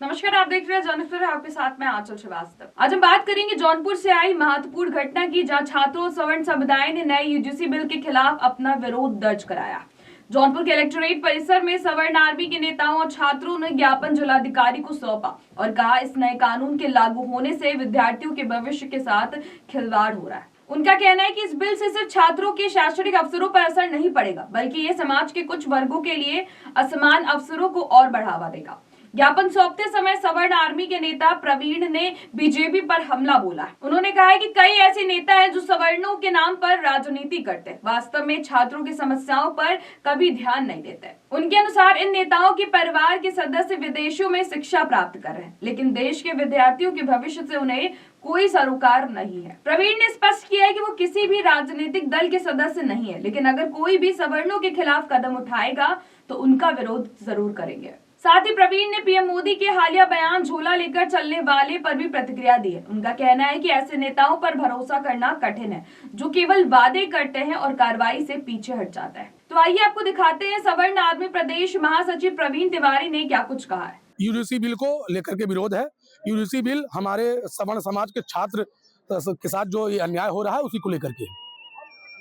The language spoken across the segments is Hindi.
नमस्कार, आप देख रहे हैं जनस्तर, आपके साथ में आंचल श्रीवास्तव। आज हम बात करेंगे जौनपुर से आई महत्वपूर्ण घटना की, जहां छात्रों और सवर्ण समुदाय ने नए यूजीसी बिल के खिलाफ अपना विरोध दर्ज कराया। जौनपुर के इलेक्टोरेट परिसर में सवर्ण आर्मी के नेताओं और छात्रों ने ज्ञापन जिलाधिकारी को सौंपा और कहा इस नए कानून के लागू होने से विद्यार्थियों के भविष्य के साथ खिलवाड़ हो रहा है। उनका कहना है कि इस बिल से सिर्फ छात्रों के शैक्षणिक अवसरों पर असर नहीं पड़ेगा, बल्कि ये समाज के कुछ वर्गों के लिए असमान अवसरों को और बढ़ावा देगा। ज्ञापन सौंपते समय सवर्ण आर्मी के नेता प्रवीण ने बीजेपी पर हमला बोला। उन्होंने कहा है कि कई ऐसे नेता हैं जो सवर्णों के नाम पर राजनीति करते हैं, वास्तव में छात्रों की समस्याओं पर कभी ध्यान नहीं देते। उनके अनुसार इन नेताओं के परिवार के सदस्य विदेशों में शिक्षा प्राप्त कर रहे हैं, लेकिन देश के विद्यार्थियों के भविष्य से उन्हें कोई सरोकार नहीं है। प्रवीण ने स्पष्ट किया है कि वो किसी भी राजनीतिक दल के सदस्य नहीं है, लेकिन अगर कोई भी सवर्णों के खिलाफ कदम उठाएगा तो उनका विरोध जरूर करेंगे। साथ ही प्रवीण ने पीएम मोदी के हालिया बयान झोला लेकर चलने वाले पर भी प्रतिक्रिया दी है। उनका कहना है कि ऐसे नेताओं पर भरोसा करना कठिन है, जो केवल वादे करते हैं और कार्रवाई से पीछे हट जाता है। तो आइए आपको दिखाते हैं सवर्ण आर्मी प्रदेश महासचिव प्रवीण तिवारी ने क्या कुछ कहा है। यूजीसी बिल को लेकर के विरोध है। यूजीसी बिल हमारे सवर्ण समाज के छात्र के साथ जो ये अन्याय हो रहा है उसी को लेकर के।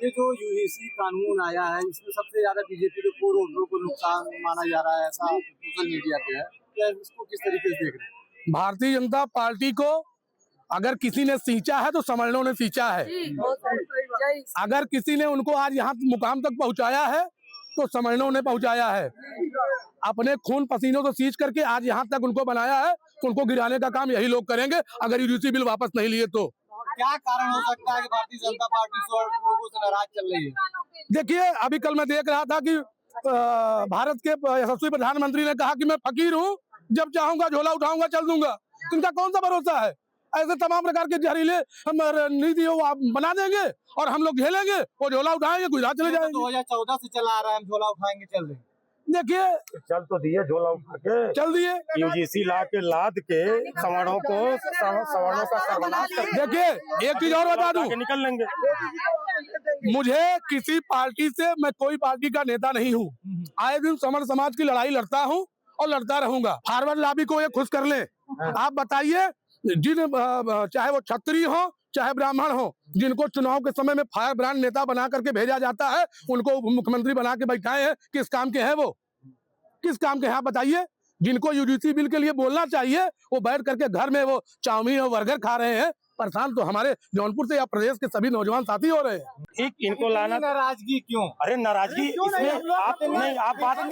ये जो यूजीसी कानून आया है, इसमें सबसे ज्यादा बीजेपी के कोर वोटरों को नुकसान माना जा रहा है, ऐसा सोशल मीडिया पे है। क्या इसको किस तरीके से देख रहे हैं? भारतीय जनता पार्टी को अगर किसी ने सींचा है तो सवर्णों ने सींचा है। अगर किसी ने उनको आज यहाँ मुकाम तक पहुँचाया है तो सवर्णों ने पहुँचाया है। अपने खून पसीनों को सींच करके आज यहाँ तक उनको बनाया है, तो उनको गिराने का काम यही लोग करेंगे अगर यूजीसी बिल वापस नहीं लिए तो। क्या कारण हो सकता है कि भारतीय जनता पार्टी लोगों से नाराज चल रही है? देखिए, अभी कल मैं देख रहा था कि भारत के यशस्वी प्रधानमंत्री ने कहा कि मैं फकीर हूँ, जब चाहूंगा झोला उठाऊंगा चल दूंगा। इनका कौन सा भरोसा है? ऐसे तमाम प्रकार के जहरीले हम नीति आप बना देंगे और हम लोग झेलेंगे, वो झोला उठाएंगे गुजरात चले जाएंगे। 2014 से चला आ रहा है, हम झोला उठाएंगे चल देंगे। देखिए, चल तो दिए झोला उठा के, चल दिए। यूजीसी ला के लाद के सवर्णों का सर्वनाश कर। देखिए, एक चीज और बता दूं, निकल लेंगे। मुझे किसी पार्टी से, मैं कोई पार्टी का नेता नहीं हूँ। आए दिन सवर्ण समाज की लड़ाई लड़ता हूँ और लड़ता रहूंगा। फॉरवर्ड लॉबी को ये खुश कर ले। आप बताइए, जिन चाहे वो क्षत्रिय हो चाहे ब्राह्मण हो, जिनको चुनाव के समय में फायर ब्रांड नेता बना करके भेजा जाता है, उनको मुख्यमंत्री बना के बैठाए हैं, किस काम के हैं वो? किस काम के हैं आप बताइए? जिनको यूजीसी बिल के लिए बोलना चाहिए, वो बैठ करके घर में वो चाउमीन और बर्गर खा रहे हैं। परेशान तो हमारे जौनपुर से या प्रदेश के सभी नौजवान साथी हो रहे हैं। ठीक, इनको लाना। नाराजगी क्यों? अरे नाराजगी इसमें आप नहीं, आप बात एक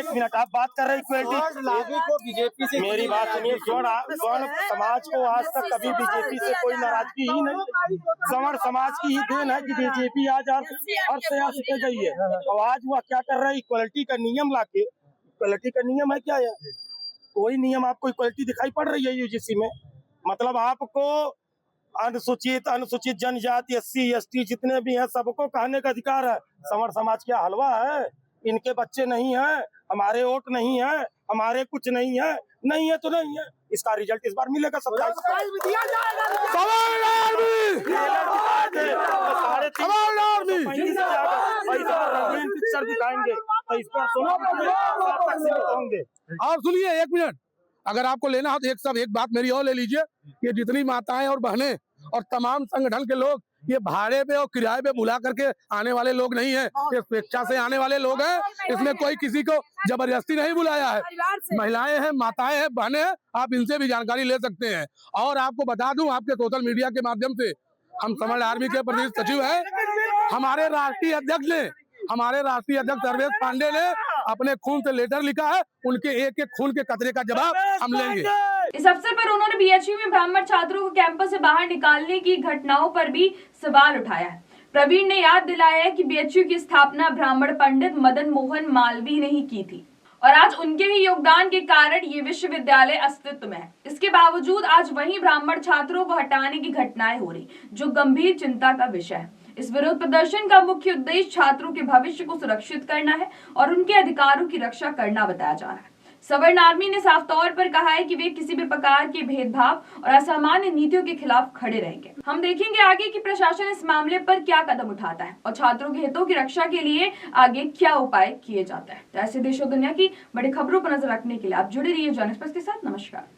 मिनट, आप बात कर रहे इक्वलिटी को बीजेपी से, मेरी बात सुनिए। स्वर्ण समाज को आज तक कभी बीजेपी से कोई नाराजगी ही नहीं। स्वर्ण समाज की ही देन है कि बीजेपी आज हर से गई है। और आज वह क्या कर रहा है, इक्वलिटी का नियम लाके। इक्वलिटी का नियम है क्या? कोई नियम आपको इक्वलिटी दिखाई पड़ रही है यूजीसी में? मतलब आपको अनुसूचित जनजाति, SC ST जितने भी हैं सबको कहने का अधिकार है। सवर्ण समाज क्या हलवा है? इनके बच्चे नहीं है, हमारे वोट नहीं है, हमारे कुछ नहीं है। नहीं है तो नहीं है, इसका रिजल्ट इस बार मिलेगा। दिखाएंगे तो इस पर होंगे। और सुनिए एक मिनट, अगर आपको लेना हो तो एक बात मेरी और ले लीजिए। ये जितनी माताएं और बहनें और तमाम संगठन के लोग ये भाड़े पे और किराए पे बुला करके आने वाले लोग नहीं है, ये स्वेच्छा से आने वाले लोग हैं। इसमें कोई किसी को जबरदस्ती नहीं बुलाया है। महिलाएं हैं, माताएं हैं, बहनें हैं, आप इनसे भी जानकारी ले सकते हैं। और आपको बता दूं, आपके सोशल मीडिया के माध्यम से, हम सवर्ण आर्मी के प्रदेश सचिव हैं। हमारे राष्ट्रीय अध्यक्ष सर्वेश पांडे ने अपने खून से लेटर लिखा है। उनके एक एक खून के कतरे का जवाब हम लेंगे। इस अवसर पर उन्होंने बीएचयू में ब्राह्मण छात्रों को कैंपस से बाहर निकालने की घटनाओं पर भी सवाल उठाया है। प्रवीण ने याद दिलाया है कि बीएचयू की स्थापना ब्राह्मण पंडित मदन मोहन मालवीय ने ही की थी और आज उनके ही योगदान के कारण ये विश्वविद्यालय अस्तित्व में है। इसके बावजूद आज वहीं ब्राह्मण छात्रों को हटाने की घटनाएं हो रही, जो गंभीर चिंता का विषय है। इस विरोध प्रदर्शन का मुख्य उद्देश्य छात्रों के भविष्य को सुरक्षित करना है और उनके अधिकारों की रक्षा करना बताया जा रहा है। सवर्ण आर्मी ने साफ तौर पर कहा है कि वे किसी भी प्रकार के भेदभाव और असामान्य नीतियों के खिलाफ खड़े रहेंगे। हम देखेंगे आगे कि प्रशासन इस मामले पर क्या कदम उठाता है और छात्रों के हितों की रक्षा के लिए आगे क्या उपाय किए जाते हैं। तो ऐसे देश और दुनिया की बड़ी खबरों पर नजर रखने के लिए आप जुड़े रहिए जन एक्सप्रेस के साथ। नमस्कार।